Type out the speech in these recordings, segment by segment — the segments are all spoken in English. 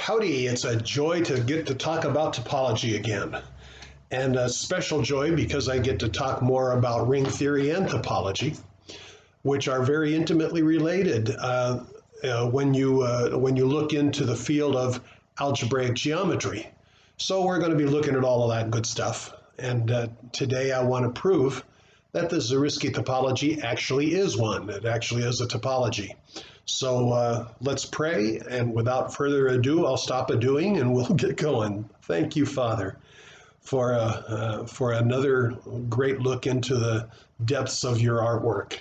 Howdy, it's a joy to get to talk about topology again. And a special joy because I get to talk more about ring theory and topology, which are very intimately related when you look into the field of algebraic geometry. So we're going to be looking at all of that good stuff. And today I want to prove that the Zariski topology actually is one. It actually is a topology. So let's pray, and without further ado, I'll stop a-doing and we'll get going. Thank you, Father, for another great look into the depths of your artwork.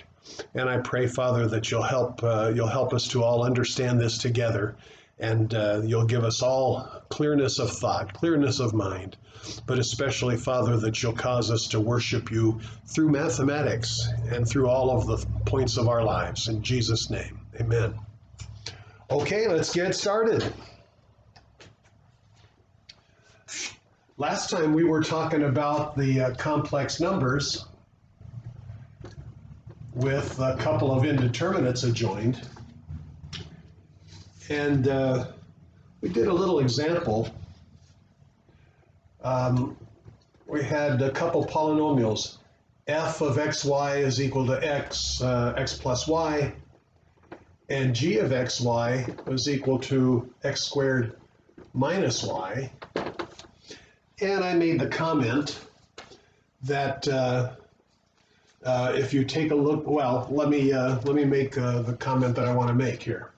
And I pray, Father, that you'll help us to all understand this together, and you'll give us all clearness of thought, clearness of mind, but especially, Father, that you'll cause us to worship you through mathematics and through all of the points of our lives. In Jesus' name, amen. Okay, let's get started. Last time we were talking about the complex numbers with a couple of indeterminates adjoined. And we did a little example. We had a couple polynomials. F of xy is equal to x plus y, and g of xy is equal to x squared minus y. And I made the comment that if you take a look, well, let me make the comment that I want to make here.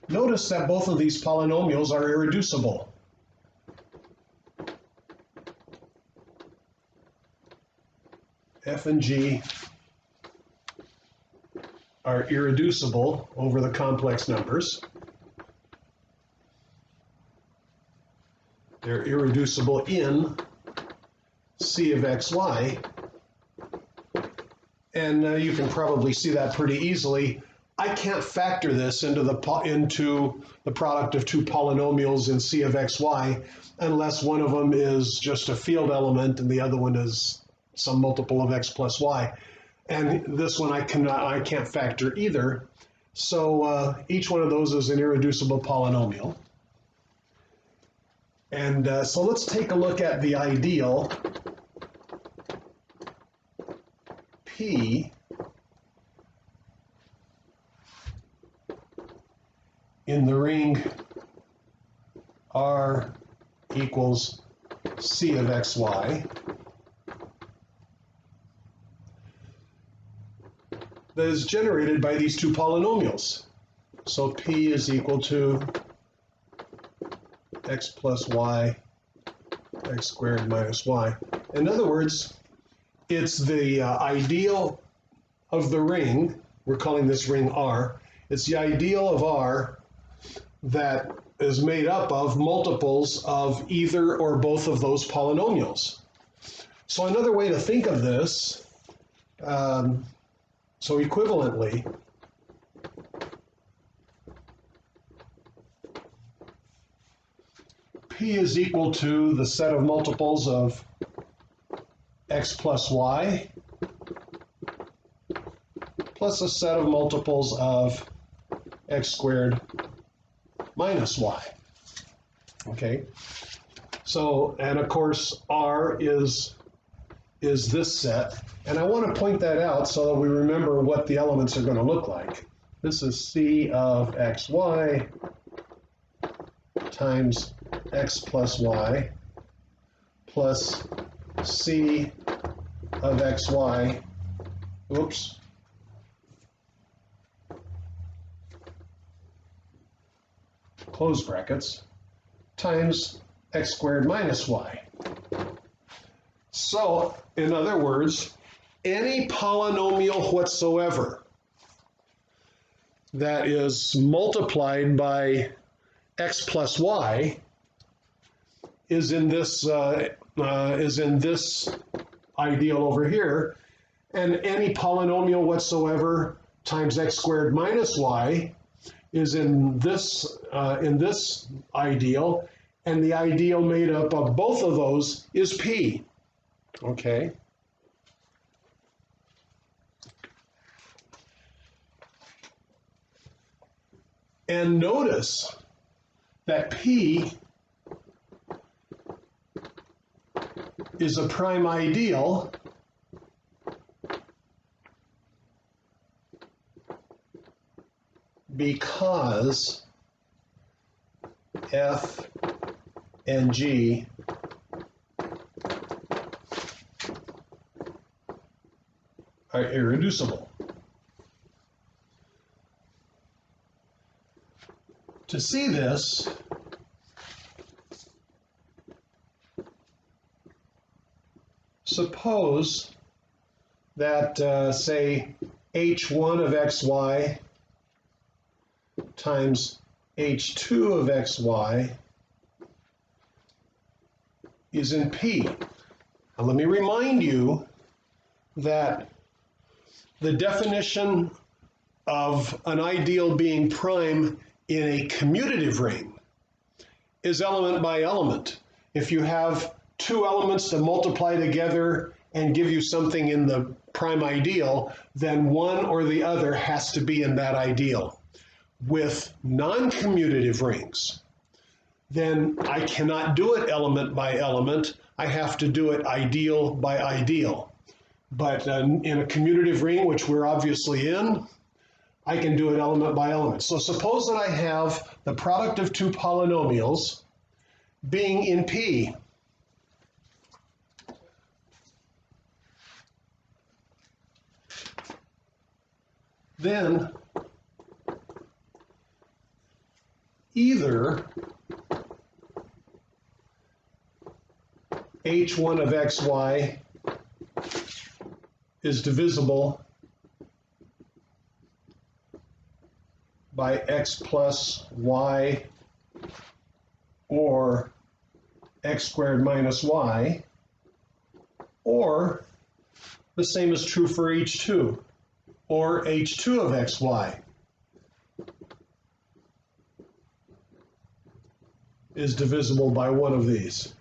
Notice that both of these polynomials are irreducible. F and G are irreducible over the complex numbers. They're irreducible in C of xy. And you can probably see that pretty easily. I can't factor this into the product of two polynomials in C of xy unless one of them is just a field element and the other one is some multiple of x plus y. And this one I can't factor either. So each one of those is an irreducible polynomial. And so let's take a look at the ideal P in the ring R equals C of xy that is generated by these two polynomials. So P is equal to x plus y, x squared minus y. In other words, it's the ideal of the ring. We're calling this ring R. It's the ideal of R that is made up of multiples of either or both of those polynomials. So another way to think of this, so equivalently, P is equal to the set of multiples of x plus y plus a set of multiples of x squared minus y. Okay, so, and of course R is this set, and I want to point that out so that we remember what the elements are going to look like. This is C of xy times x plus y plus C of xy, oops, close brackets, times x squared minus y. So, in other words, any polynomial whatsoever that is multiplied by x plus y is in this ideal over here, and any polynomial whatsoever times x squared minus y is in this ideal, and the ideal made up of both of those is P. Okay. And notice that P is a prime ideal because F and G are irreducible. To see this, suppose that, say, h1 of xy times h2 of xy is in P. Now let me remind you that the definition of an ideal being prime in a commutative ring is element by element. If you have two elements that multiply together and give you something in the prime ideal, then one or the other has to be in that ideal. With non-commutative rings, then I cannot do it element by element. I have to do it ideal by ideal. But in a commutative ring, which we're obviously in, I can do it element by element. So suppose that I have the product of two polynomials being in P. Then either h1 of xy is divisible by x plus y or x squared minus y, or the same is true for h2, or h2 of xy is divisible by one of these.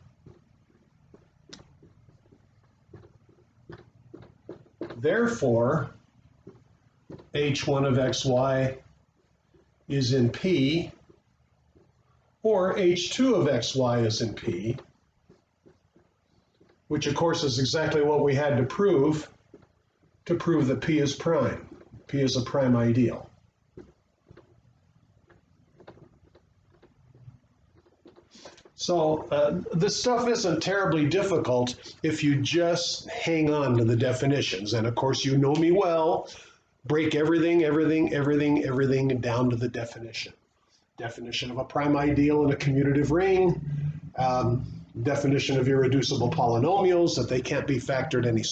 Therefore, h1 of xy is in P, or h2 of xy is in P, which of course is exactly what we had to prove that P is prime. P is a prime ideal. So this stuff isn't terribly difficult if you just hang on to the definitions. And of course, you know me well, break everything down to the definition. Definition of a prime ideal in a commutative ring, definition of irreducible polynomials, that they can't be factored any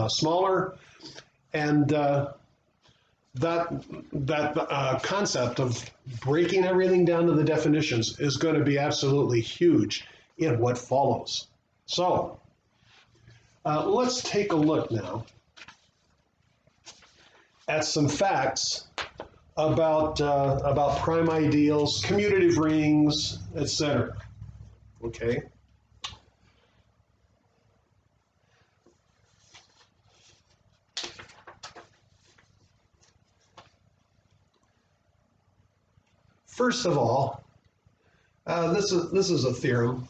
smaller, and that concept of breaking everything down to the definitions is going to be absolutely huge in what follows. So let's take a look now at some facts about prime ideals, commutative rings, etc. Okay. First of all, this is a theorem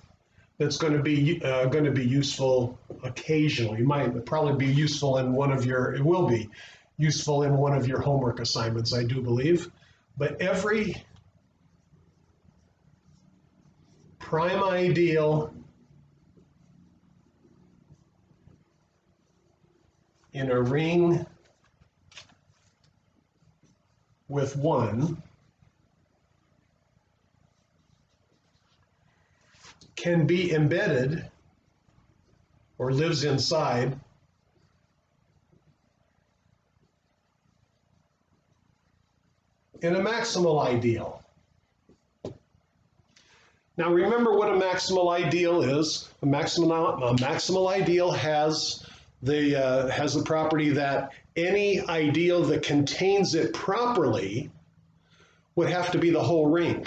that's going to be useful occasionally. It might probably be useful in one of your. It will be useful in one of your homework assignments, I do believe. But every prime ideal in a ring with one can be embedded or lives inside in a maximal ideal. Now remember what a maximal ideal is. A maximal ideal has the property that any ideal that contains it properly would have to be the whole ring.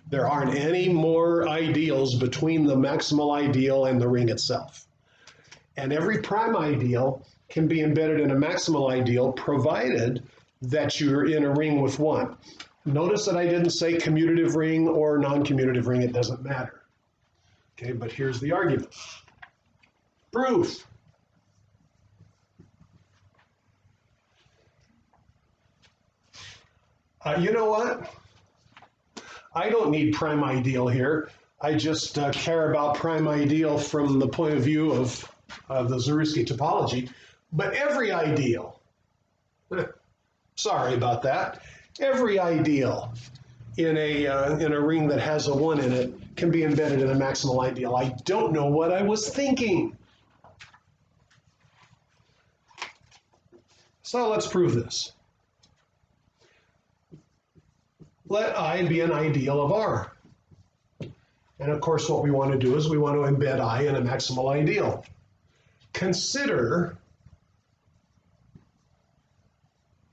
There aren't any more ideals between the maximal ideal and the ring itself. And every prime ideal can be embedded in a maximal ideal provided that you're in a ring with one. Notice that I didn't say commutative ring or non-commutative ring, it doesn't matter. Okay, but here's the argument. Proof. You know what? I don't need prime ideal here. I just care about prime ideal from the point of view of the Zariski topology. But every ideal, sorry about that, every ideal in a ring that has a 1 in it can be embedded in a maximal ideal. I don't know what I was thinking. So let's prove this. Let I be an ideal of R. And of course, what we want to do is we want to embed I in a maximal ideal. Consider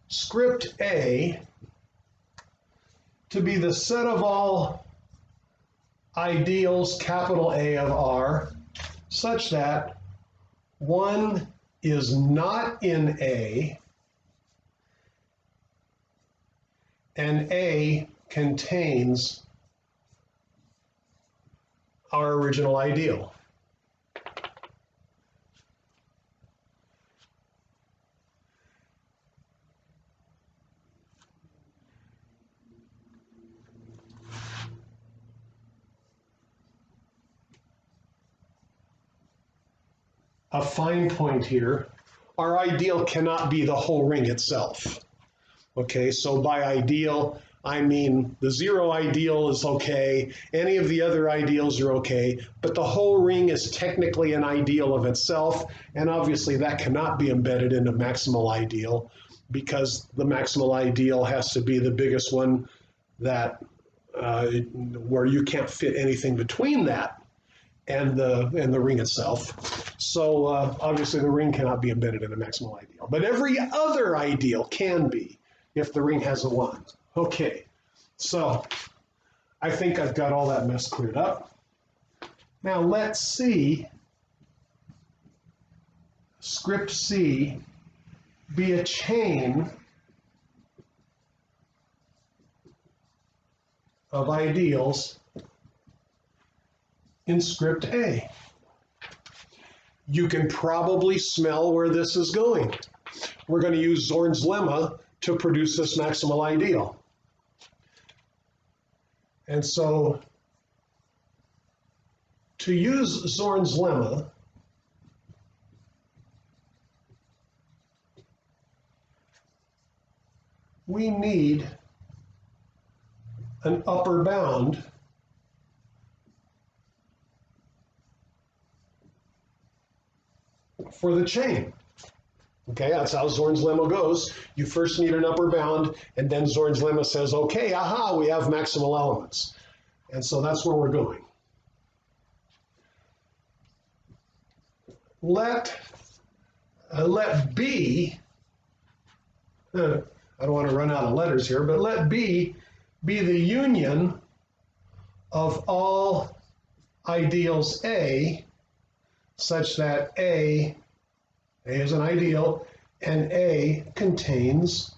script A to be the set of all ideals, capital A of R, such that 1 is not in A, and A contains our original ideal. A fine point here, our ideal cannot be the whole ring itself. Okay, so by ideal, I mean the 0 ideal is okay, any of the other ideals are okay, but the whole ring is technically an ideal of itself, and obviously that cannot be embedded in a maximal ideal because the maximal ideal has to be the biggest one that where you can't fit anything between that and the ring itself. So obviously the ring cannot be embedded in a maximal ideal, but every other ideal can be if the ring has a 1. Okay, so I think I've got all that mess cleared up. Now let's see script C be a chain of ideals in script A. You can probably smell where this is going. We're going to use Zorn's lemma to produce this maximal ideal. And so to use Zorn's lemma, we need an upper bound for the chain. Okay, that's how Zorn's lemma goes. You first need an upper bound, and then Zorn's lemma says, okay, aha, we have maximal elements. And so that's where we're going. Let B, I don't want to run out of letters here, but let B be the union of all ideals A, such that A is an ideal, and A contains,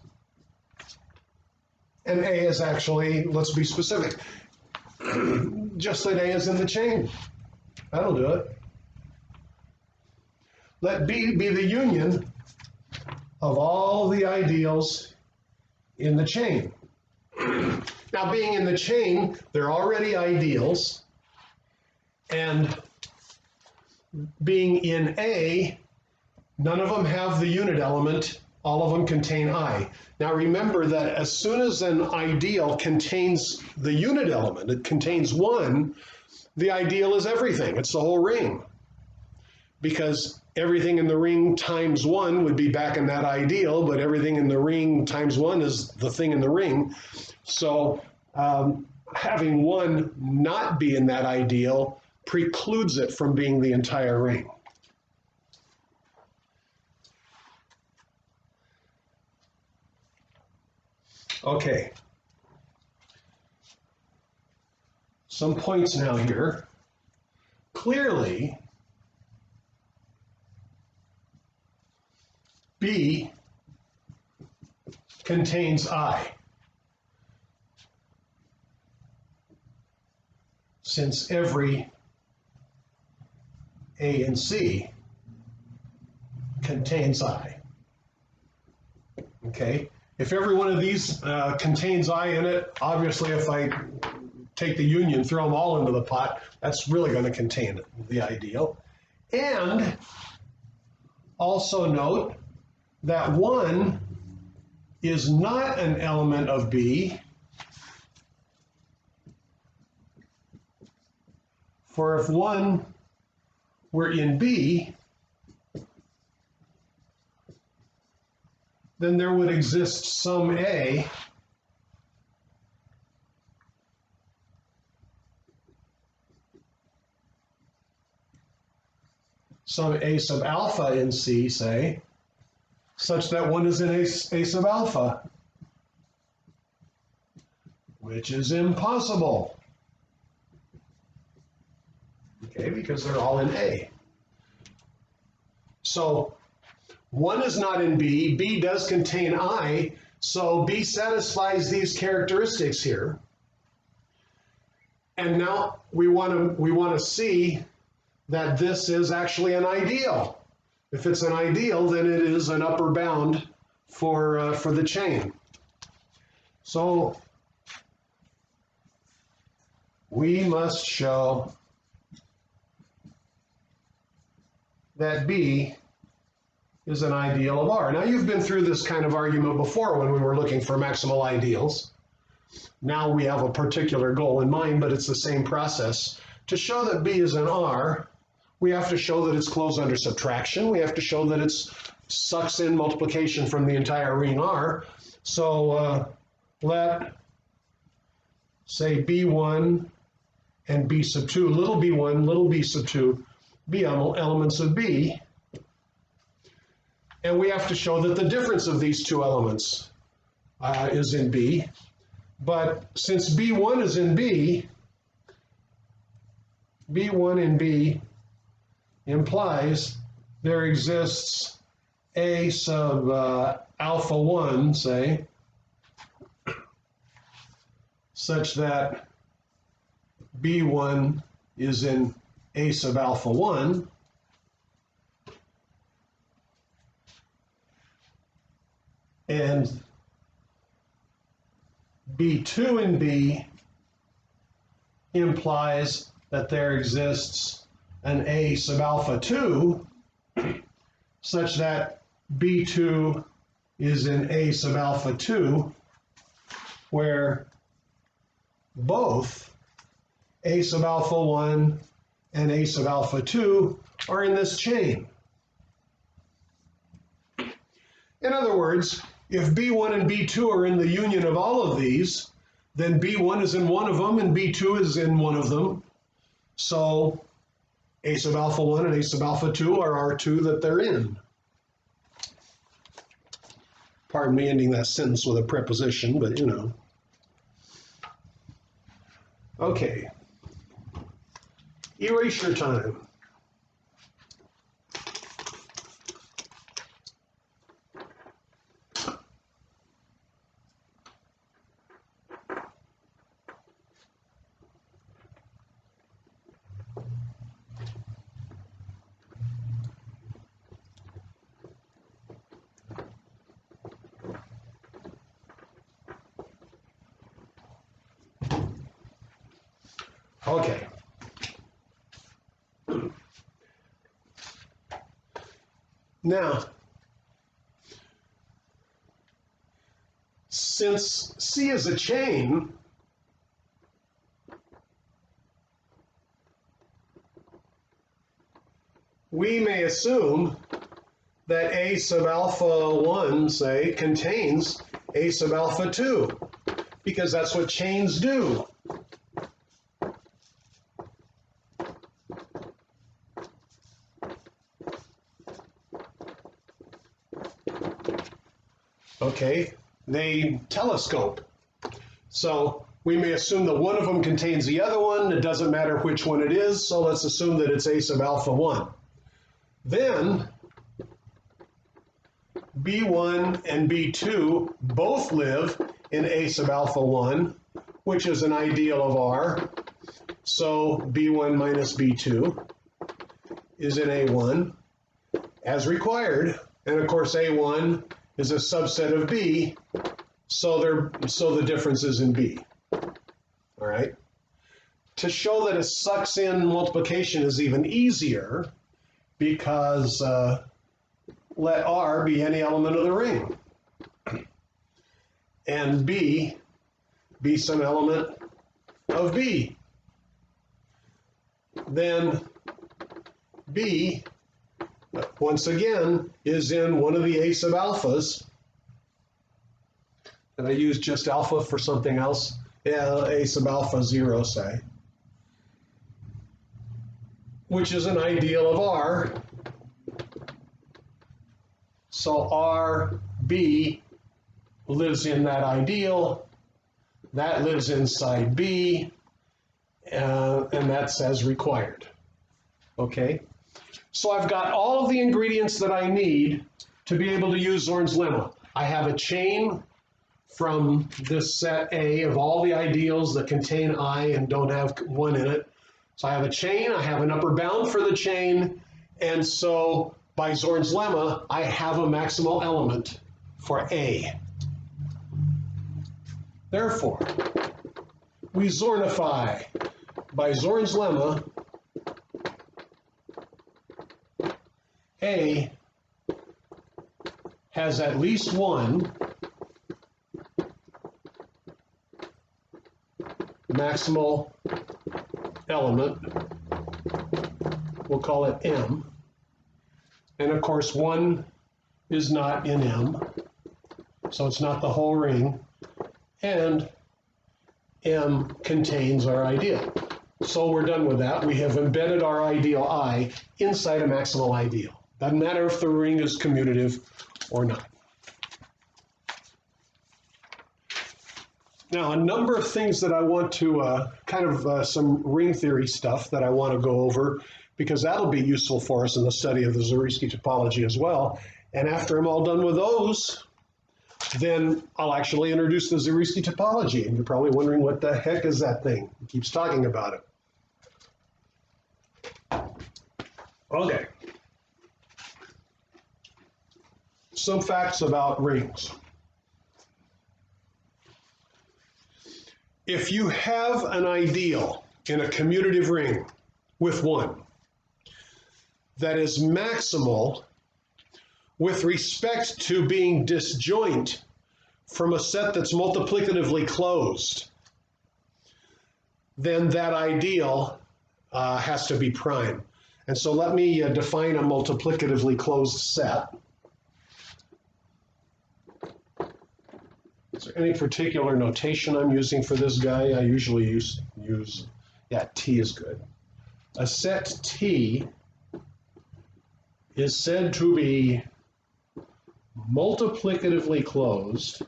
and A is actually, let's be specific, just that A is in the chain. That'll do it. Let B be the union of all the ideals in the chain. Now, being in the chain, they're already ideals, and being in A, none of them have the unit element, all of them contain I. Now remember that as soon as an ideal contains the unit element, it contains 1, the ideal is everything, it's the whole ring. Because everything in the ring times 1 would be back in that ideal, but everything in the ring times 1 is the thing in the ring. So having 1 not be in that ideal precludes it from being the entire ring. Okay. Some points now here. Clearly, B contains I. since every A and C contains I. Okay, if every one of these contains I in it, obviously if I take the union, throw them all into the pot, that's really going to contain the ideal. And also note that 1 is not an element of B, for if 1 were in B, then there would exist some A some A sub alpha in C, say, such that 1 is in A sub alpha, which is impossible. Okay, because they're all in A. So 1 is not in B, B does contain I, so B satisfies these characteristics here. And now we want to see that this is actually an ideal. If it's an ideal, then it is an upper bound for the chain. So we must show that B is an ideal of R. Now you've been through this kind of argument before when we were looking for maximal ideals. Now we have a particular goal in mind, but it's the same process. To show that B is an R, we have to show that it's closed under subtraction. We have to show that it sucks in multiplication from the entire ring R. So let, say, B1 and B sub 2, little b1, little b sub 2, be elements of B. And we have to show that the difference of these two elements is in B. But since B1 is in B, B1 in B implies there exists A sub alpha 1, say, such that B1 is in A sub alpha 1, and B2 in B implies that there exists an A sub alpha 2 such that B2 is in A sub alpha 2, where both A sub alpha 1 and A sub alpha 2 are in this chain. In other words, if B1 and B2 are in the union of all of these, then B1 is in one of them and B2 is in one of them. So A sub alpha 1 and A sub alpha 2 are R2 that they're in. Pardon me ending that sentence with a preposition, but you know. Okay. Erasure time. Okay. Now, since C is a chain, we may assume that A sub alpha 1, say, contains A sub alpha 2, because that's what chains do. Okay, they telescope. So we may assume that one of them contains the other one. It doesn't matter which one it is, so let's assume that it's A sub alpha 1. Then B1 and B2 both live in A sub alpha 1, which is an ideal of R. So B1 minus B2 is in A1 as required. And of course, A1 is a subset of B, so the difference is in B. All right. To show that a sucks-in multiplication is even easier, because let R be any element of the ring, and B be some element of B. Then B, once again, is in one of the A sub alphas. And I use just alpha for something else. Yeah, A sub alpha 0, say. Which is an ideal of R. So RB lives in that ideal. That lives inside B. And that's as required. Okay? So I've got all of the ingredients that I need to be able to use Zorn's lemma. I have a chain from this set A of all the ideals that contain I and don't have 1 in it. So I have a chain, I have an upper bound for the chain, and so by Zorn's lemma, I have a maximal element for A. Therefore, we Zornify by Zorn's lemma A has at least one maximal element. We'll call it M. And of course, 1 is not in M, so it's not the whole ring. And M contains our ideal. So we're done with that. We have embedded our ideal I inside a maximal ideal. Doesn't matter if the ring is commutative or not. Now, a number of things that I want to, some ring theory stuff that I want to go over, because that'll be useful for us in the study of the Zariski topology as well. And after I'm all done with those, then I'll actually introduce the Zariski topology. And you're probably wondering, what the heck is that thing? He keeps talking about it. Okay. Some facts about rings. If you have an ideal in a commutative ring with 1 that is maximal with respect to being disjoint from a set that's multiplicatively closed, then that ideal has to be prime. And so let me define a multiplicatively closed set. Is there any particular notation I'm using for this guy? I usually use T is good. A set T is said to be multiplicatively closed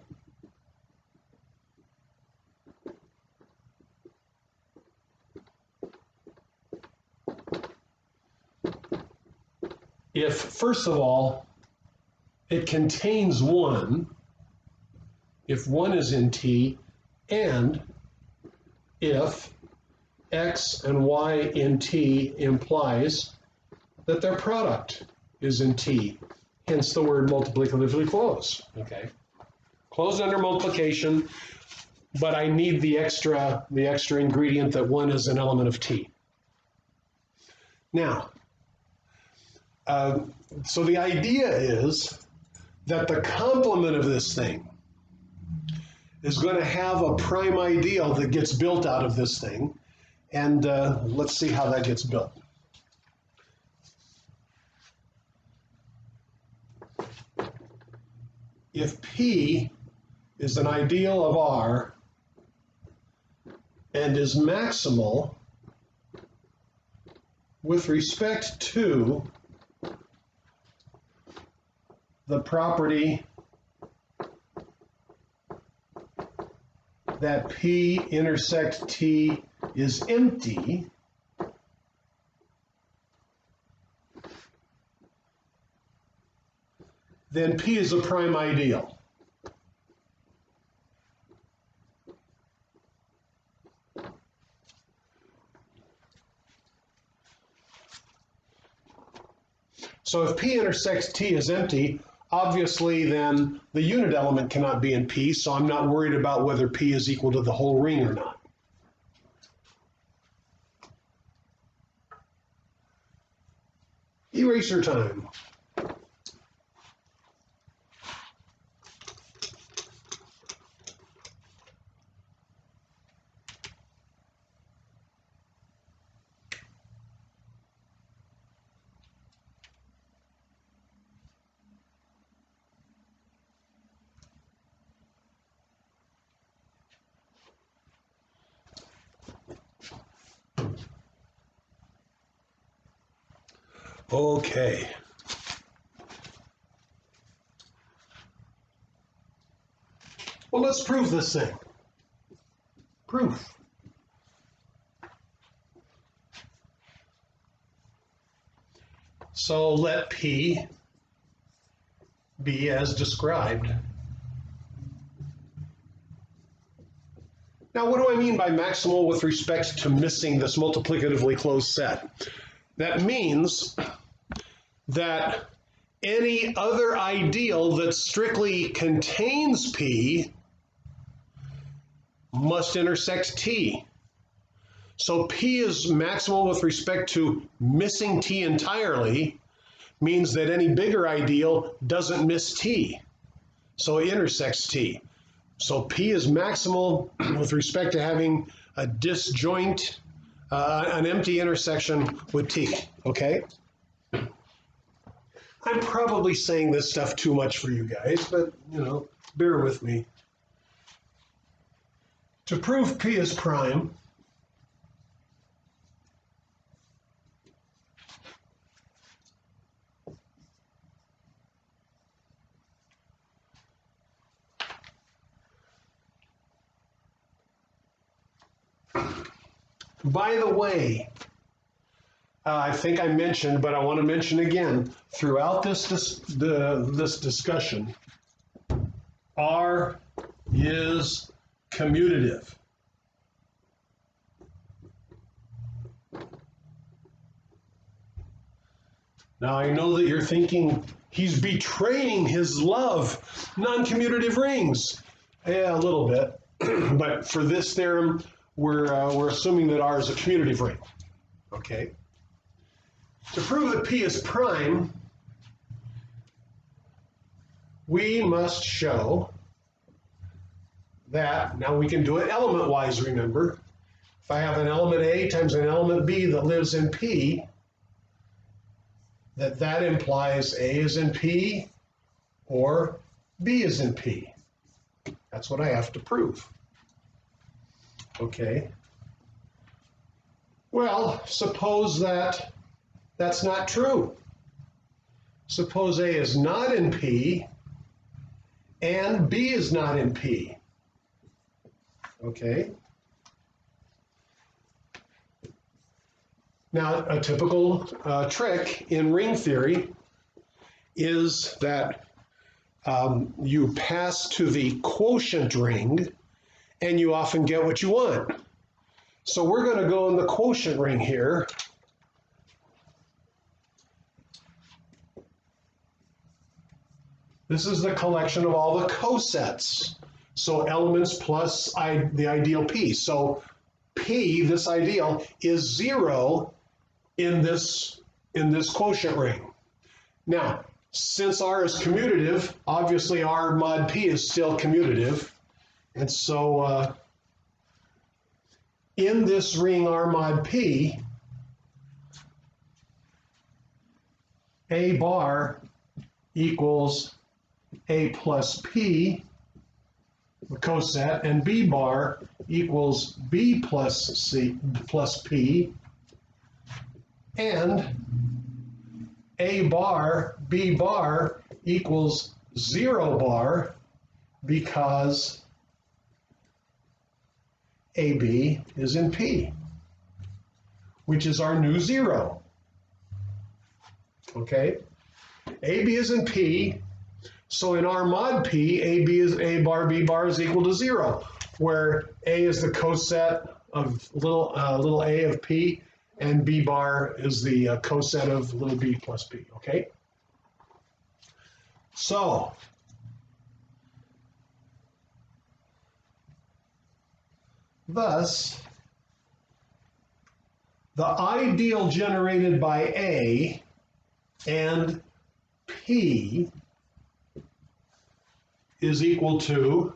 if, first of all, it contains 1, if 1 is in T, and if X and Y in T implies that their product is in T, hence the word multiplicatively closed. Okay, closed under multiplication, but I need the extra ingredient that 1 is an element of T. Now, so the idea is that the complement of this thing is going to have a prime ideal that gets built out of this thing, and let's see how that gets built. If P is an ideal of R and is maximal with respect to the property that P intersect T is empty, then P is a prime ideal. So if P intersects T is empty, obviously then the unit element cannot be in P, so I'm not worried about whether P is equal to the whole ring or not. Eraser time. Okay. Well, let's prove this thing. Proof. So let P be as described. Now, what do I mean by maximal with respect to missing this multiplicatively closed set? That means that any other ideal that strictly contains P must intersect T. So P is maximal with respect to missing T entirely, means that any bigger ideal doesn't miss T, so it intersects T. So P is maximal with respect to having a disjoint, an empty intersection with T, okay? I'm probably saying this stuff too much for you guys, but, bear with me. To prove P is prime, by the way, I think I mentioned, but I want to mention again, throughout this discussion, R is commutative. Now I know that you're thinking he's betraying his love, non-commutative rings. Yeah, a little bit, but for this theorem, we're assuming that R is a commutative ring. Okay. To prove that P is prime, we must show that, now we can do it element-wise, remember. If I have an element A times an element B that lives in P, that implies A is in P or B is in P. That's what I have to prove. Okay. Well, suppose that that's not true. Suppose A is not in P and B is not in P. Okay. Now, a typical trick in ring theory is that you pass to the quotient ring and you often get what you want. So we're going to go in the quotient ring here. This is the collection of all the cosets. So elements plus the ideal P. So P, this ideal, is 0 in this quotient ring. Now, since R is commutative, obviously R mod P is still commutative. And so in this ring R mod P, A bar equals A plus P, the coset, and B bar equals B plus C plus P, and A bar, B bar equals 0 bar because AB is in P, which is our new 0. Okay? AB is in P, so in R mod P, A bar, B bar is equal to 0, where A is the coset of little a of P, and B bar is the coset of little b plus P, okay? So, thus, the ideal generated by A and P is equal to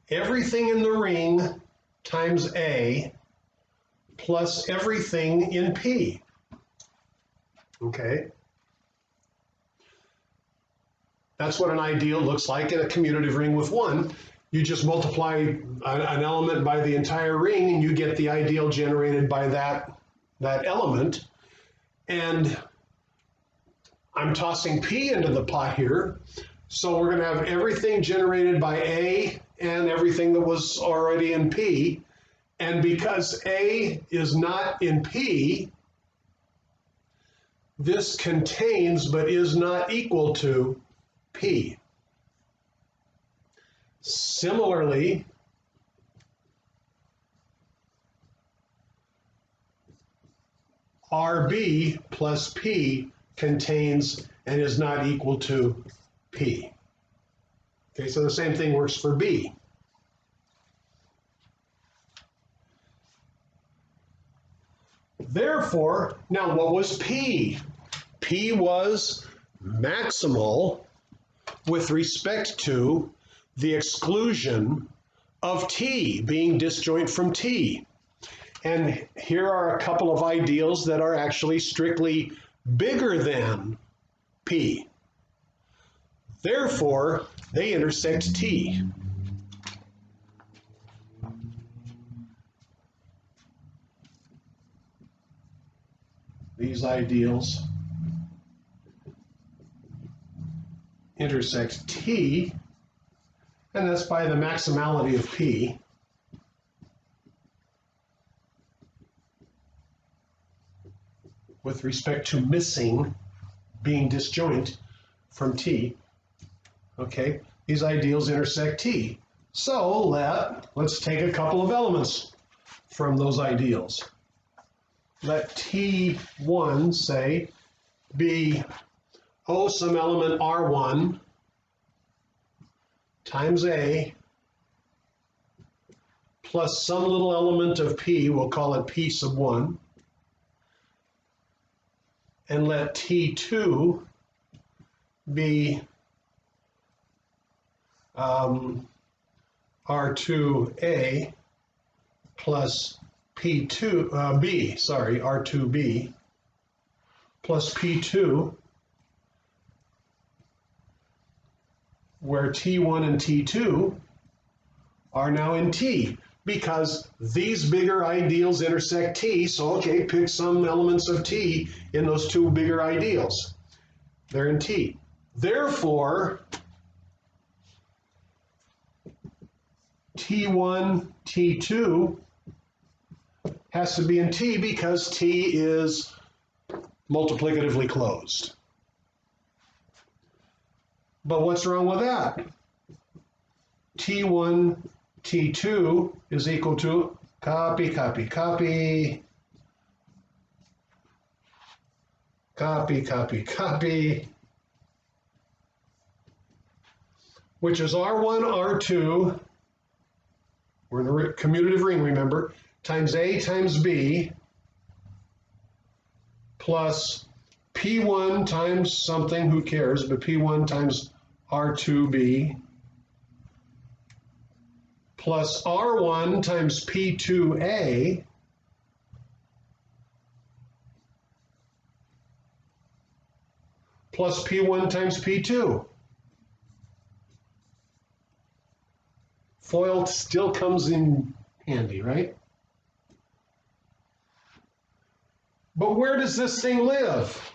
everything in the ring times A plus everything in P. Okay? That's what an ideal looks like in a commutative ring with one. You just multiply an element by the entire ring and you get the ideal generated by that element. And I'm tossing P into the pot here. So we're going to have everything generated by A and everything that was already in P. And because A is not in P, this contains but is not equal to P. Similarly, RB plus P contains and is not equal to P. Okay, so the same thing works for B. Therefore, now what was P? P was maximal with respect to the exclusion of T, being disjoint from T. And here are a couple of ideals that are actually strictly bigger than P. Therefore, they intersect T. These ideals intersect T, and that's by the maximality of P. With respect to missing, being disjoint from T. Okay, these ideals intersect T. So let's take a couple of elements from those ideals. Let T1, say, be some element R1 times A plus some little element of P, we'll call it P sub 1, and let T2 be R2A plus R2B plus P2, where T1 and T2 are now in T, because these bigger ideals intersect T, so okay, pick some elements of T in those two bigger ideals. They're in T. Therefore, T1, T2 has to be in T because T is multiplicatively closed. But what's wrong with that? T1, T2 is equal to copy, copy, copy, copy, copy, copy, which is R1, R2, we're in the commutative ring, remember, times A times B plus P1 times something, who cares, but P1 times R2B plus R1 times P2A plus P1 times P2. FOIL still comes in handy, right? But where does this thing live?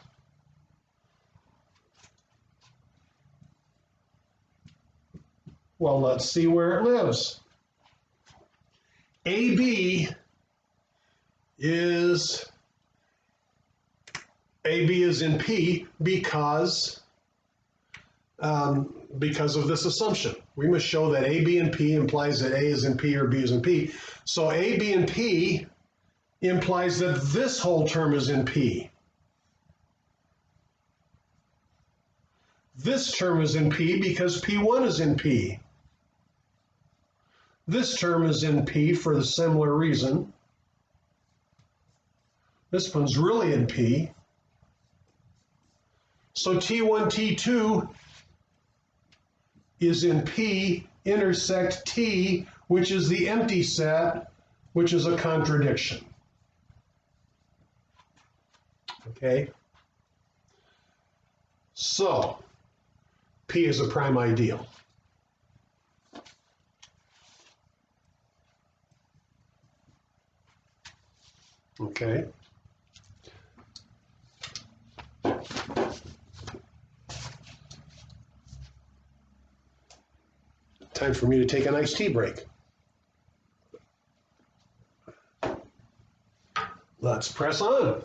Well, let's see where it lives. AB is in P because of this assumption. We must show that A, B, and P implies that A is in P or B is in P. So A, B, and P implies that this whole term is in P. This term is in P because P1 is in P. This term is in P for the similar reason. This one's really in P. So T1, T2 is in P, intersect T, which is the empty set, which is a contradiction. Okay? So, P is a prime ideal. Okay? Time for me to take an iced tea break. Let's press on.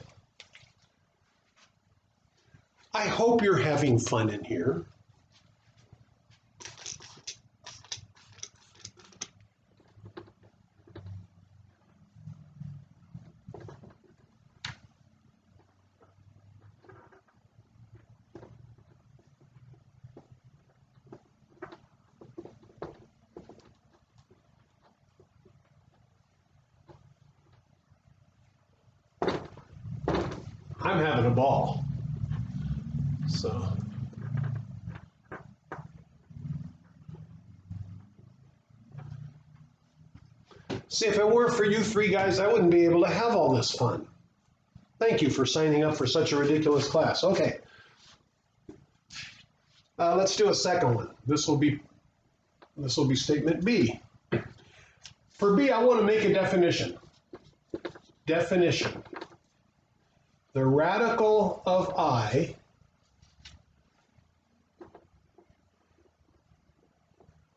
I hope you're having fun in here. I'm having a ball. So, see, if it weren't for you three guys, I wouldn't be able to have all this fun. Thank you for signing up for such a ridiculous class. Okay. Let's do a second one. This will be statement B. For B, I want to make a definition. Definition. The radical of I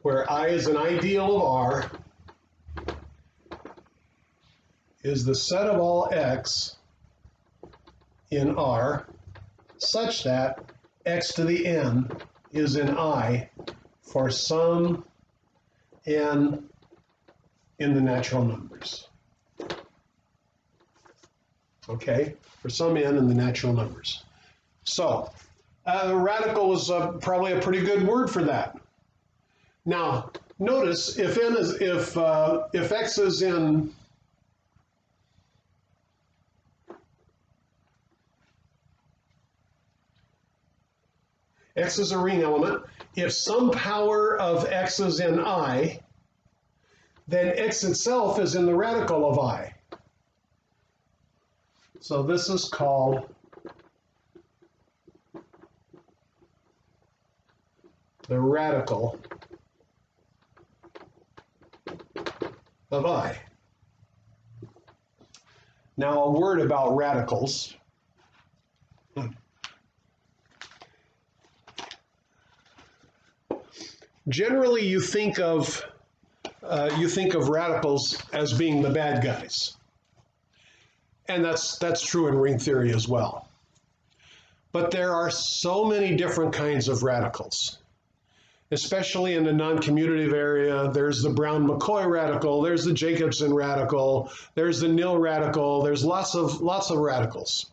where I is an ideal of R is the set of all x in R such that x to the n is in I for some n in the natural numbers. Okay, for some n in the natural numbers. So, radical is probably a pretty good word for that. Now, notice if x is in x is a ring element. If some power of x is in I, then x itself is in the radical of I. So this is called the radical of I. Now a word about radicals. Generally, you think of radicals as being the bad guys, and that's true in ring theory as well. But there are so many different kinds of radicals, especially in the non-commutative area. There's the Brown-McCoy radical, there's the Jacobson radical, there's the nil radical. There's lots of radicals,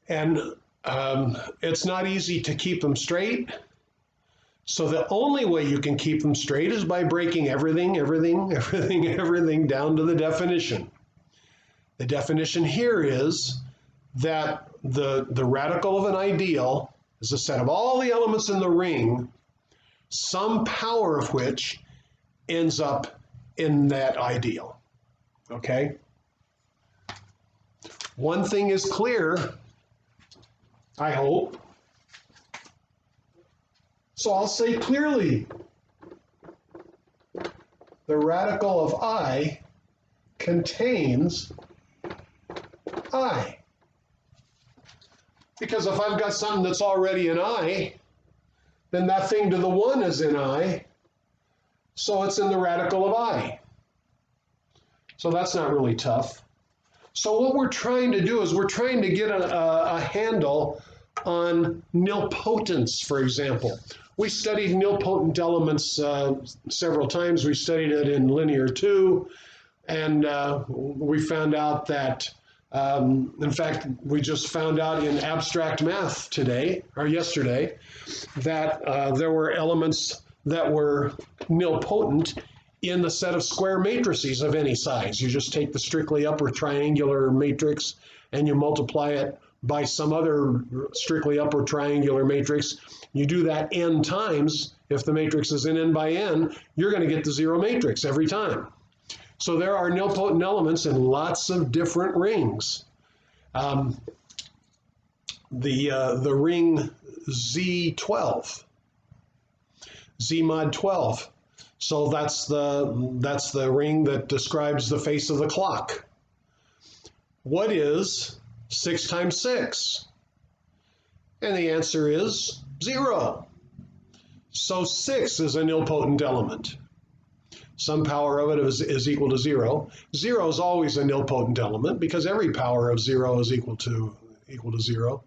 and it's not easy to keep them straight. So the only way you can keep them straight is by breaking everything down to the definition. The definition here is that the radical of an ideal is a set of all the elements in the ring, some power of which ends up in that ideal. Okay? One thing is clear, I hope. So I'll say clearly, the radical of I contains I. Because if I've got something that's already in I, then that thing to the one is in I, so it's in the radical of I. So that's not really tough. So what we're trying to do is we're trying to get a handle on nilpotence, for example. We studied nilpotent elements several times. We studied it in Linear 2, And we found out that, in fact, we just found out in abstract math today, or yesterday, that there were elements that were nilpotent in the set of square matrices of any size. You just take the strictly upper triangular matrix and you multiply it by some other strictly upper triangular matrix. You do that n times. If the matrix is in n by n, you're going to get the zero matrix every time. So there are nilpotent elements in lots of different rings. The ring Z12, Z mod 12. So that's the ring that describes the face of the clock. What is 6 times 6? And the answer is 0. So 6 is a nilpotent element. Some power of it is equal to 0. 0 is always a nilpotent element because every power of 0 is equal to 0,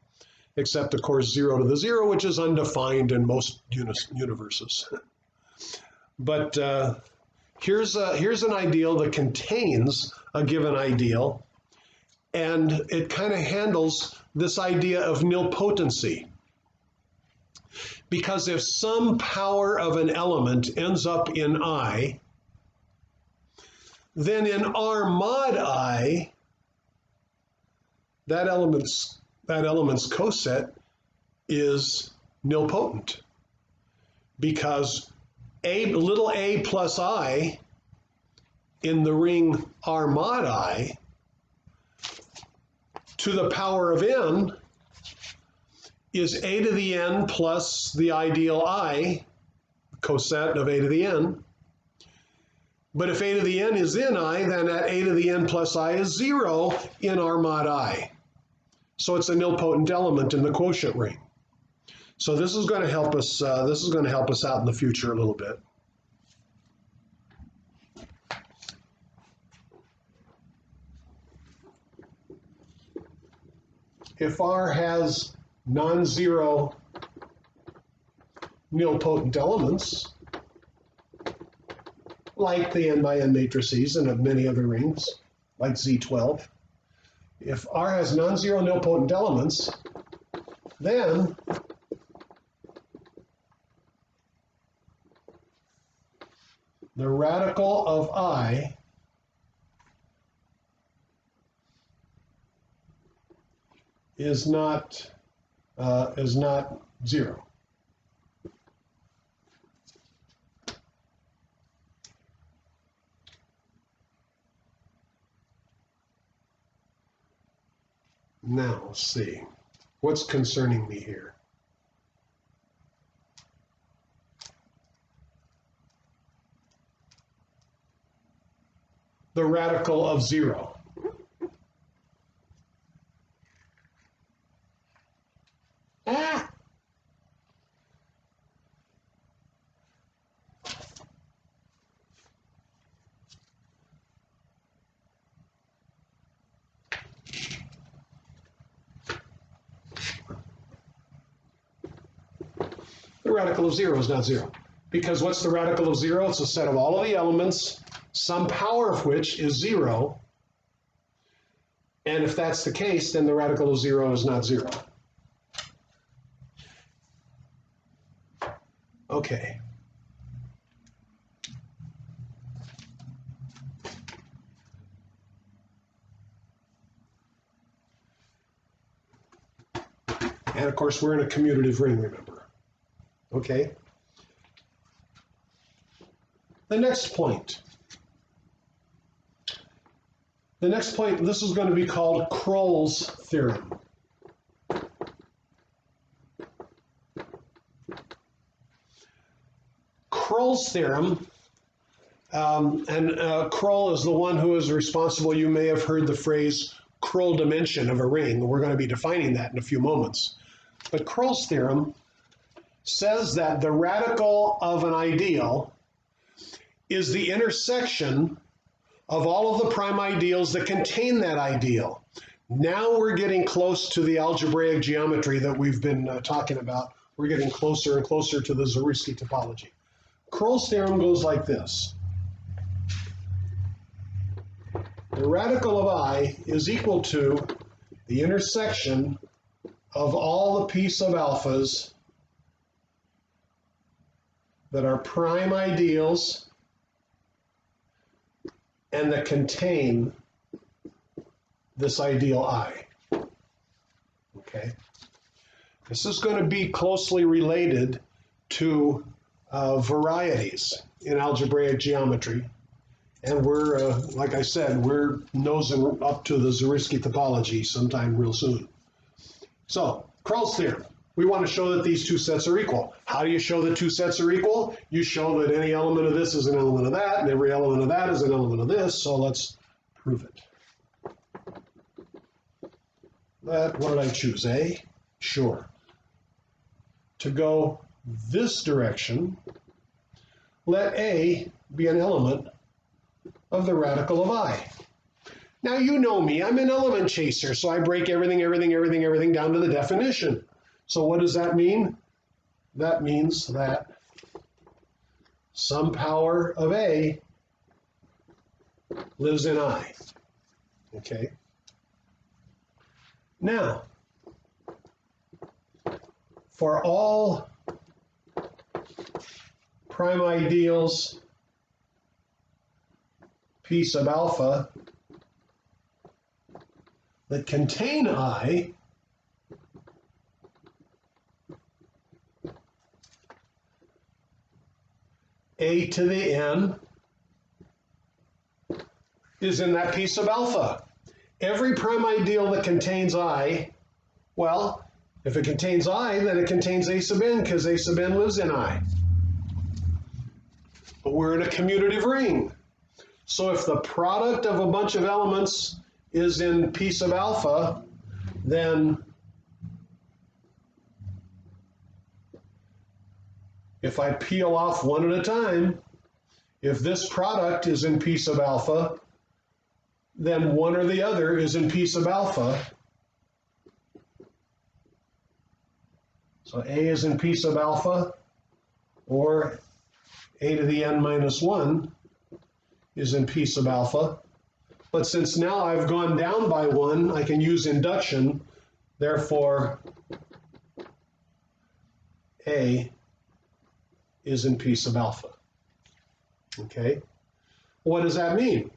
except of course 0 to the 0, which is undefined in most universes. But here's an ideal that contains a given ideal, and it kind of handles this idea of nilpotency. Because if some power of an element ends up in I, then in R mod I, that element's coset is nilpotent. Because little a plus I in the ring R mod I to the power of n is a to the n plus the ideal I, coset of a to the n. But if a to the n is in I, then at a to the n plus I is 0 in R mod I. So it's a nilpotent element in the quotient ring. So this is going to help us. This is going to help us out in the future a little bit. If R has non-zero nilpotent elements, like the n by n matrices and of many other rings, like Z12, if R has non-zero nilpotent elements, then the radical of I is not 0. Now, let's see. What's concerning me here? The radical of 0. Ah! The radical of 0 is not 0. Because what's the radical of 0? It's a set of all of the elements, some power of which is 0. And if that's the case, then the radical of 0 is not 0. Okay. And of course, we're in a commutative ring, remember. Okay. The next point. The next point, this is going to be called Kroll's theorem. Kroll's theorem, Kroll is the one who is responsible. You may have heard the phrase Kroll dimension of a ring. We're going to be defining that in a few moments. But Kroll's theorem says that the radical of an ideal is the intersection of all of the prime ideals that contain that ideal. Now we're getting close to the algebraic geometry that we've been talking about. We're getting closer and closer to the Zariski topology. Kroll's theorem goes like this. radical of I is equal to the intersection of all the p sub alphas that are prime ideals and that contain this ideal I. Okay? This is going to be closely related to varieties in algebraic geometry. And we're, like I said, we're nosing up to the Zariski topology sometime real soon. So, Krull's theorem. We want to show that these two sets are equal. How do you show that two sets are equal? You show that any element of this is an element of that, and every element of that is an element of this, so let's prove it. What did I choose, A? Sure. To go this direction, let A be an element of the radical of I. Now you know me, I'm an element chaser, so I break everything down to the definition. So what does that mean? That means that some power of A lives in I. Okay? Now, for all prime ideals p sub alpha that contain I, A to the n is in that p sub alpha. Every prime ideal that contains I, well, if it contains I, then it contains A sub n, because A sub n lives in I. But we're in a commutative ring. So if the product of a bunch of elements is in p sub alpha, then if I peel off one at a time, if this product is in p sub alpha, then one or the other is in p sub alpha. So A is in p sub alpha, or A to the n minus 1 is in p sub alpha. But since now I've gone down by 1, I can use induction. Therefore, A is in p sub alpha. Okay? What does that mean?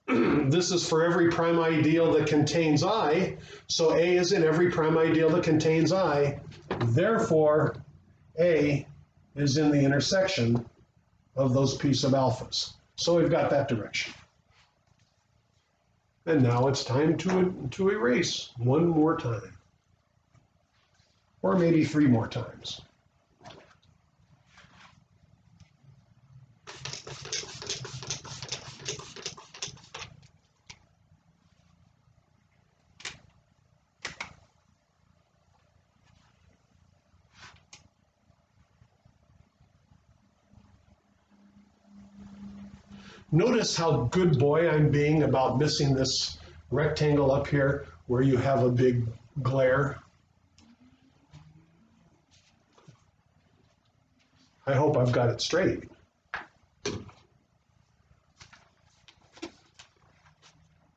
This is for every prime ideal that contains I. So A is in every prime ideal that contains I. Therefore, A is in the intersection of those p sub alphas. So we've got that direction. And now it's time to erase one more time. Or maybe 3 more times. Notice how good boy I'm being about missing this rectangle up here where you have a big glare. I hope I've got it straight.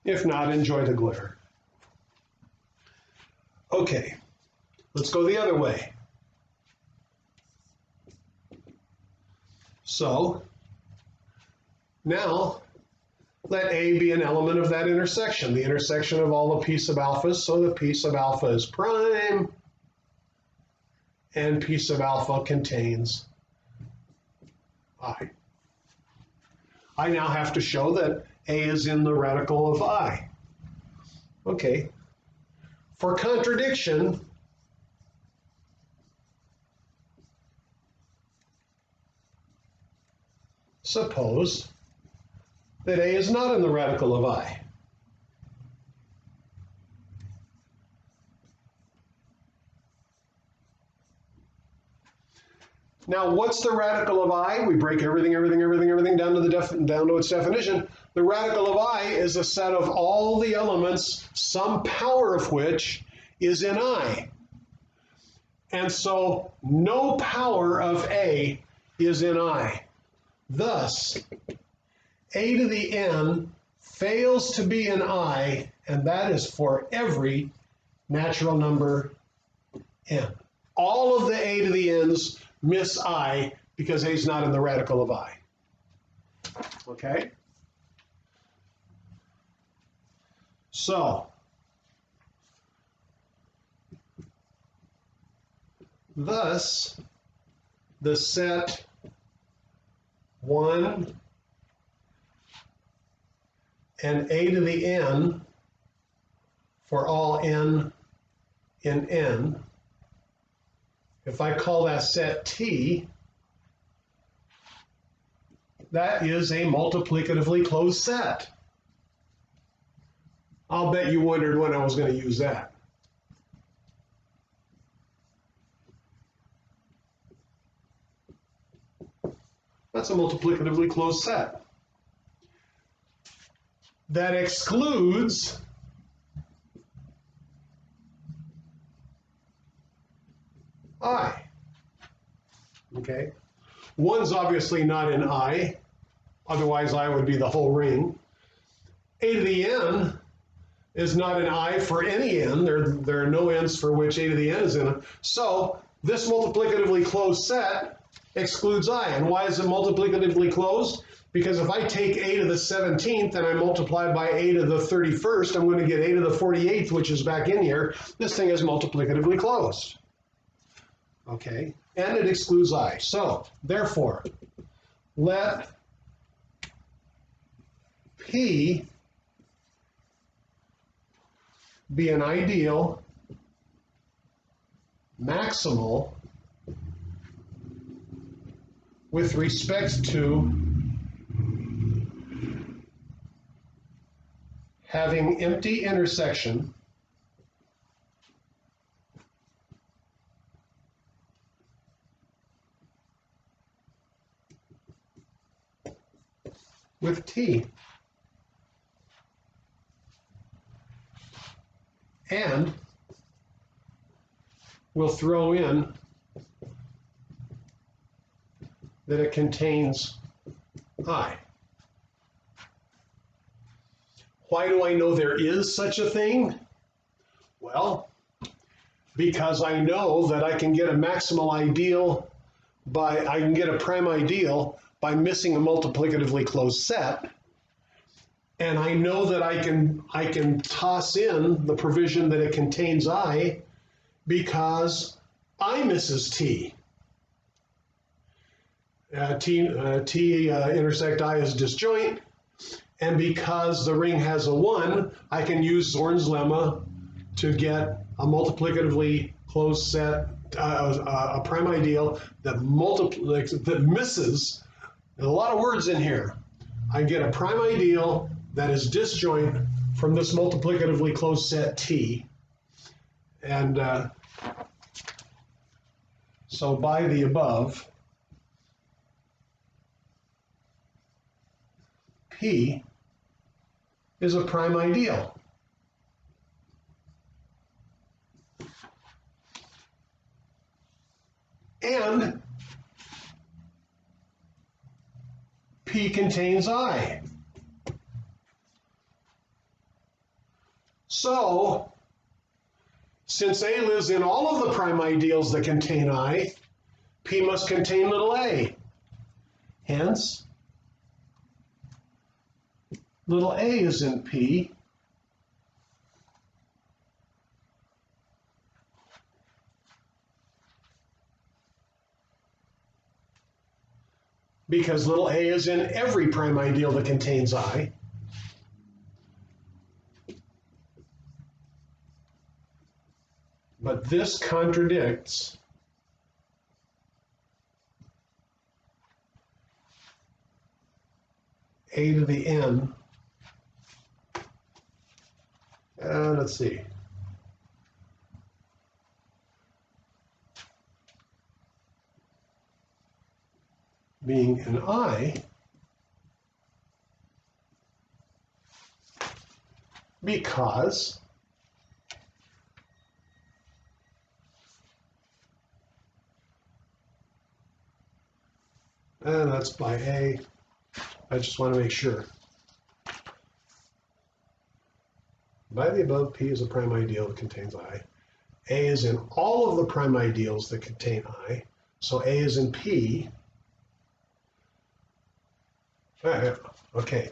If not, enjoy the glare. Okay, let's go the other way. So, now, let A be an element of that intersection, the intersection of all the p sub alphas, so the p sub alpha is prime, and p sub alpha contains I. I now have to show that A is in the radical of I. Okay. For contradiction, suppose that A is not in the radical of I. Now, what's the radical of I? We break everything down to its definition. The radical of I is a set of all the elements, some power of which is in I. And so no power of A is in I. Thus, A to the n fails to be an I, and that is for every natural number n. All of the a to the n's miss I because a is not in the radical of I. Okay? So, thus, the set 1 and a to the n for all n in n, if I call that set T, that is a multiplicatively closed set. I'll bet you wondered when I was going to use that. That's a multiplicatively closed set. That excludes I. Okay? 1's obviously not in I, otherwise I would be the whole ring. A to the n is not an I for any n. There are no n's for which a to the n is in it. So this multiplicatively closed set excludes I. And why is it multiplicatively closed? Because if I take a to the 17th and I multiply by a to the 31st, I'm going to get a to the 48th, which is back in here. This thing is multiplicatively closed. Okay, and it excludes I. So, therefore, let P be an ideal maximal with respect to having empty intersection with T. And we'll throw in that it contains I. Why do I know there is such a thing? Well, because I know that I can get a maximal ideal I can get a prime ideal by missing a multiplicatively closed set. And I know that I can toss in the provision that it contains I because I misses T. T intersect I is disjoint, and because the ring has a 1, I can use Zorn's lemma to get a multiplicatively closed set, a prime ideal that misses. There's a lot of words in here. I get a prime ideal that is disjoint from this multiplicatively closed set T. And so by the above, P is a prime ideal. And P contains I. So, since A lives in all of the prime ideals that contain I, P must contain little a. Hence, little a is in P. Because little a is in every prime ideal that contains I. But this contradicts a to the n. Let's see. Being an I, because and that's by A. I just want to make sure. By the above, P is a prime ideal that contains I. A is in all of the prime ideals that contain I. So A is in P. Okay.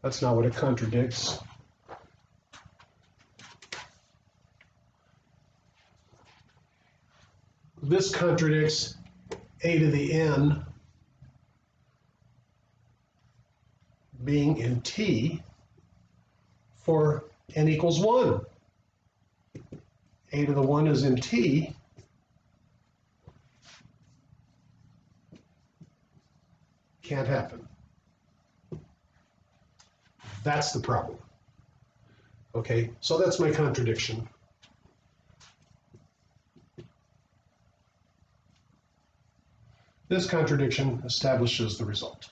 That's not what it contradicts. This contradicts A to the N being in T for N equals 1. A to the 1 is in T. Can't happen. That's the problem. Okay, so that's my contradiction. This contradiction establishes the result.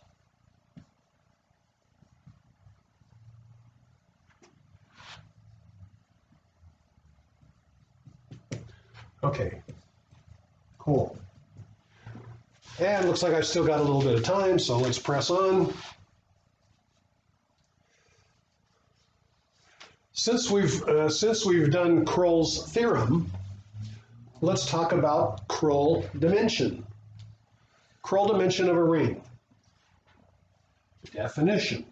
Okay, cool. And looks like I've still got a little bit of time, so let's press on. Since we've done Kroll's theorem, let's talk about Kroll dimension. Kroll dimension of a ring. Definition.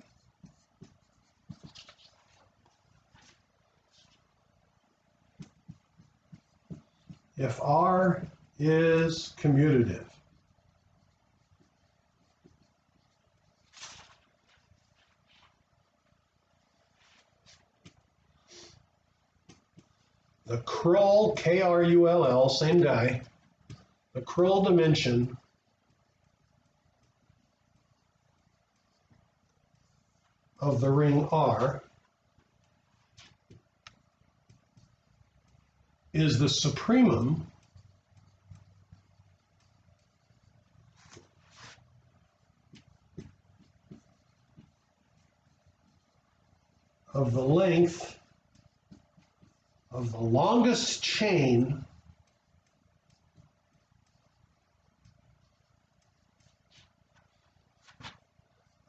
If R is commutative, the Kroll, K-R-U-L-L, same guy, the Kroll dimension of the ring R is the supremum of the length of the longest chain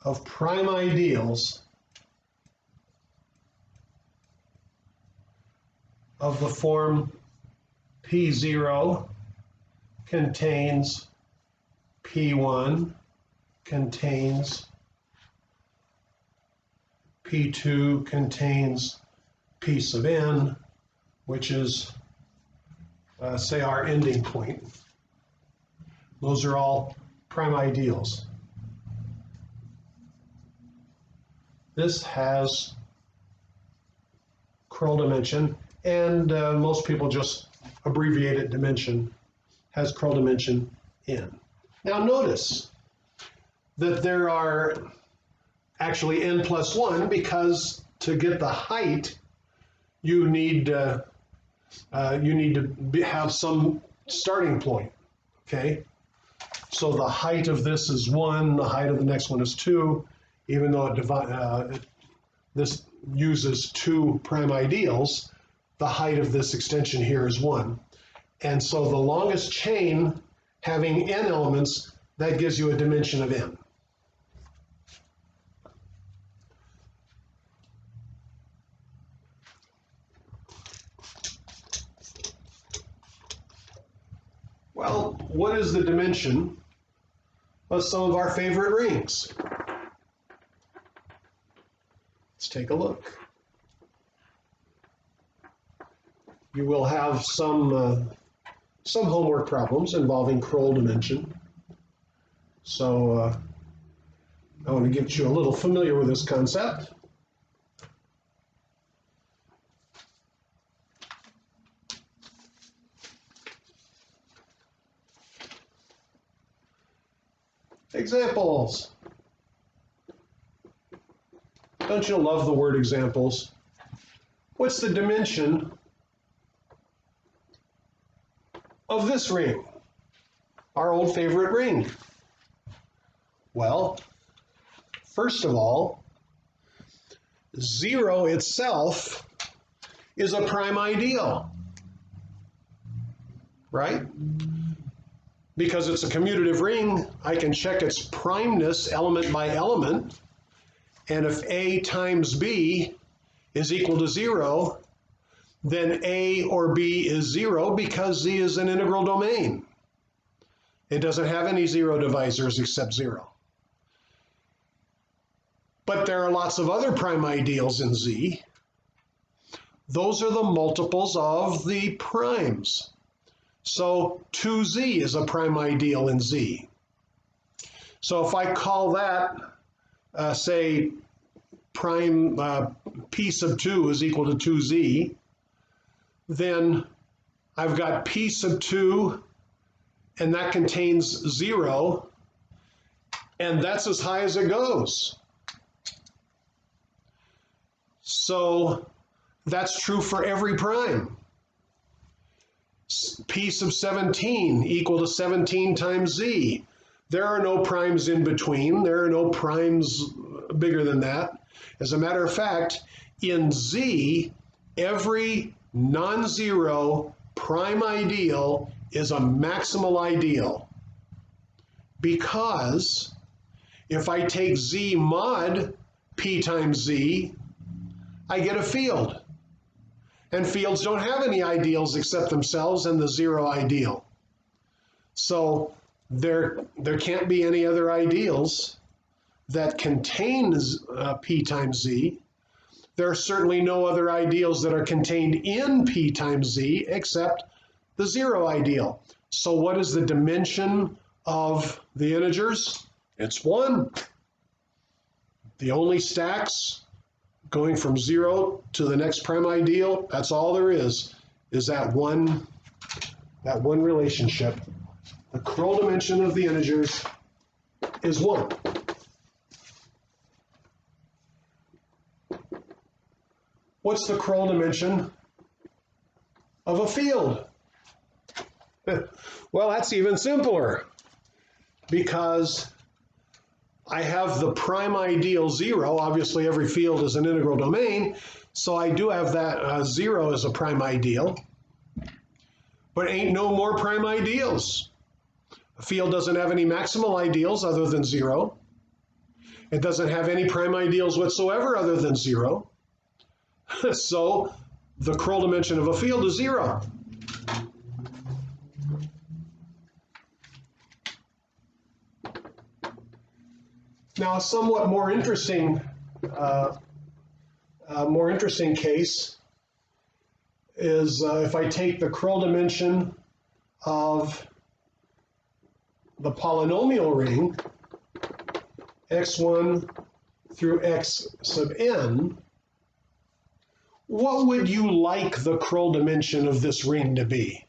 of prime ideals of the form P0 contains P1 contains P2 contains P sub n, which is, say, our ending point. Those are all prime ideals. This has Kroll dimension, and most people just abbreviate it dimension, has Kroll dimension n. Now notice that there are actually n plus 1, because to get the height, you need to have some starting point, okay? So the height of this is 1, the height of the next one is 2, even though this uses 2 prime ideals, the height of this extension here is 1. And so the longest chain having n elements, that gives you a dimension of n. Well, what is the dimension of some of our favorite rings? Let's take a look. You will have some homework problems involving Kroll dimension. So I want to get you a little familiar with this concept. Examples. Don't you love the word examples? What's the dimension of this ring? Our old favorite ring. Well, first of all, 0 itself is a prime ideal, right? Because it's a commutative ring, I can check its primeness element by element, And if A times B is equal to 0, then A or B is 0 because Z is an integral domain. It doesn't have any zero divisors except 0. But there are lots of other prime ideals in Z. Those are the multiples of the primes. So 2Z is a prime ideal in Z. So if I call that, say, prime P sub 2 is equal to 2Z, then I've got P sub 2, and that contains 0, and that's as high as it goes. So that's true for every prime. P sub 17 equal to 17 times Z. There are no primes in between. There are no primes bigger than that. As a matter of fact, in Z, every non-zero prime ideal is a maximal ideal, because if I take Z mod P times Z, I get a field. And fields don't have any ideals except themselves and the zero ideal. So there can't be any other ideals that contains P times Z. There are certainly no other ideals that are contained in P times Z except the zero ideal. So what is the dimension of the integers? It's 1. The only stacks going from 0 to the next prime ideal, that's all there is that one relationship. The Kroll dimension of the integers is 1. What's the Kroll dimension of a field? Well, that's even simpler, because I have the prime ideal 0. Obviously, every field is an integral domain, so I do have that 0 as a prime ideal. But ain't no more prime ideals. A field doesn't have any maximal ideals other than 0. It doesn't have any prime ideals whatsoever other than 0. So the Kroll dimension of a field is 0. Now, a somewhat more interesting case is if I take the Kroll dimension of the polynomial ring x1 through x sub n, what would you like the Kroll dimension of this ring to be?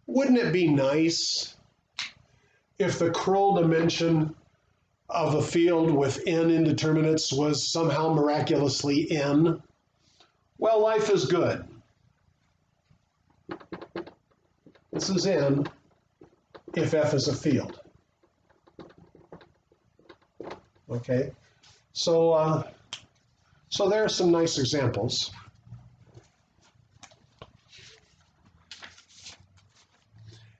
Wouldn't it be nice if the Kroll dimension of a field with n indeterminates was somehow miraculously n? Well, life is good. This is n if f is a field. Okay, so there are some nice examples.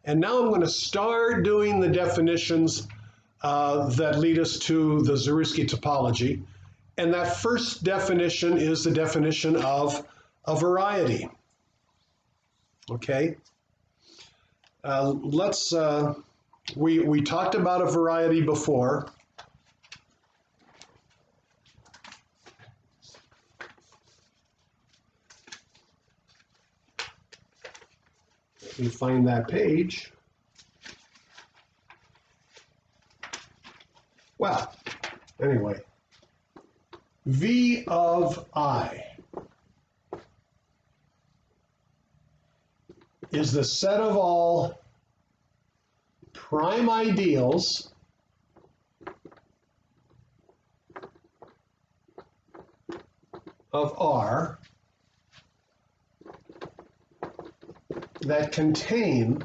And now I'm going to start doing the definitions that lead us to the Zariski topology. And that first definition is the definition of a variety. Okay? We talked about a variety before. Let me find that page. Well, anyway, V of I is the set of all prime ideals of R that contain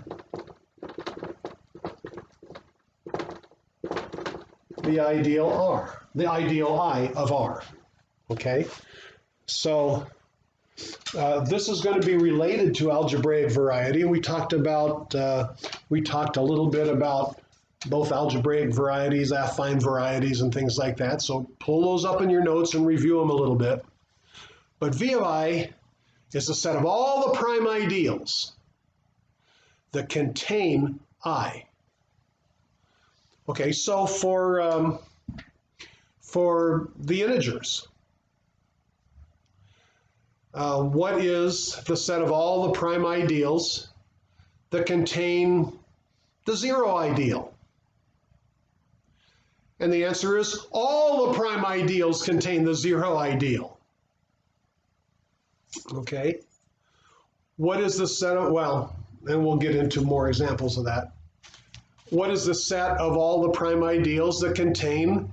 the ideal R, the ideal I of R. Okay, so this is going to be related to algebraic variety. We talked a little bit about both algebraic varieties, affine varieties, and things like that. So pull those up in your notes and review them a little bit. But V of I is a set of all the prime ideals that contain I. Okay, so for the integers, what is the set of all the prime ideals that contain the zero ideal? And the answer is all the prime ideals contain the zero ideal. Okay. What is the set of, well, and we'll get into more examples of that. What is the set of all the prime ideals that contain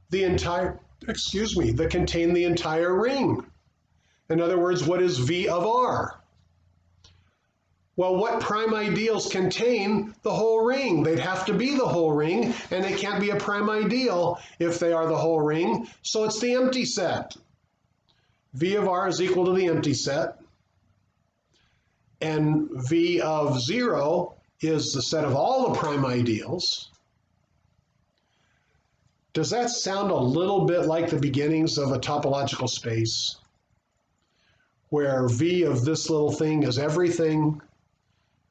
the entire, that contain the entire ring? In other words, what is V of R? Well, what prime ideals contain the whole ring? They'd have to be the whole ring, and they can't be a prime ideal if they are the whole ring, so it's the empty set. V of R is equal to the empty set, and V of 0 is the set of all the prime ideals. Does that sound a little bit like the beginnings of a topological space, where V of this little thing is everything,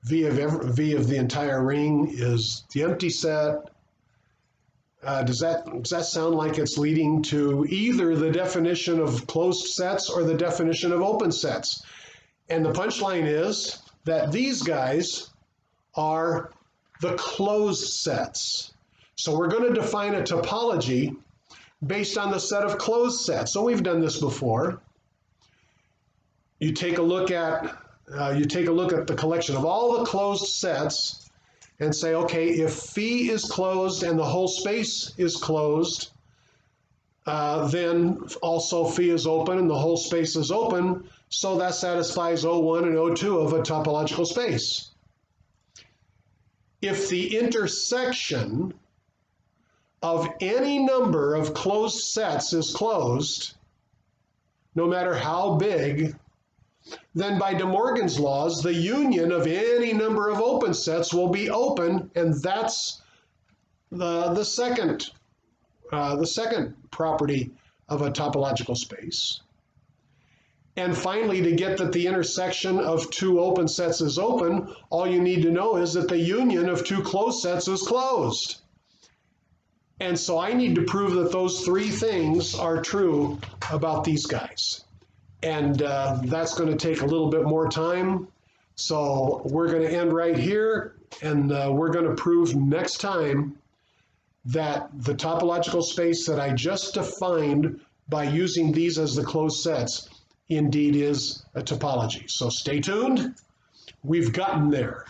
V of the entire ring is the empty set? Does that sound like it's leading to either the definition of closed sets or the definition of open sets? And the punchline is that these guys are the closed sets. So we're going to define a topology based on the set of closed sets. So we've done this before. You take a look at the collection of all the closed sets and say, okay, if phi is closed and the whole space is closed, then also phi is open and the whole space is open, so that satisfies O1 and O2 of a topological space. If the intersection of any number of closed sets is closed, no matter how big, then by De Morgan's laws, the union of any number of open sets will be open, and that's the second property of a topological space. And finally, to get that the intersection of two open sets is open, all you need to know is that the union of two closed sets is closed. And so I need to prove that those three things are true about these guys. And that's going to take a little bit more time. So we're going to end right here, and we're going to prove next time that the topological space that I just defined by using these as the closed sets indeed is a topology. So stay tuned. We've gotten there.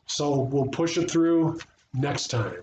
So we'll push it through next time.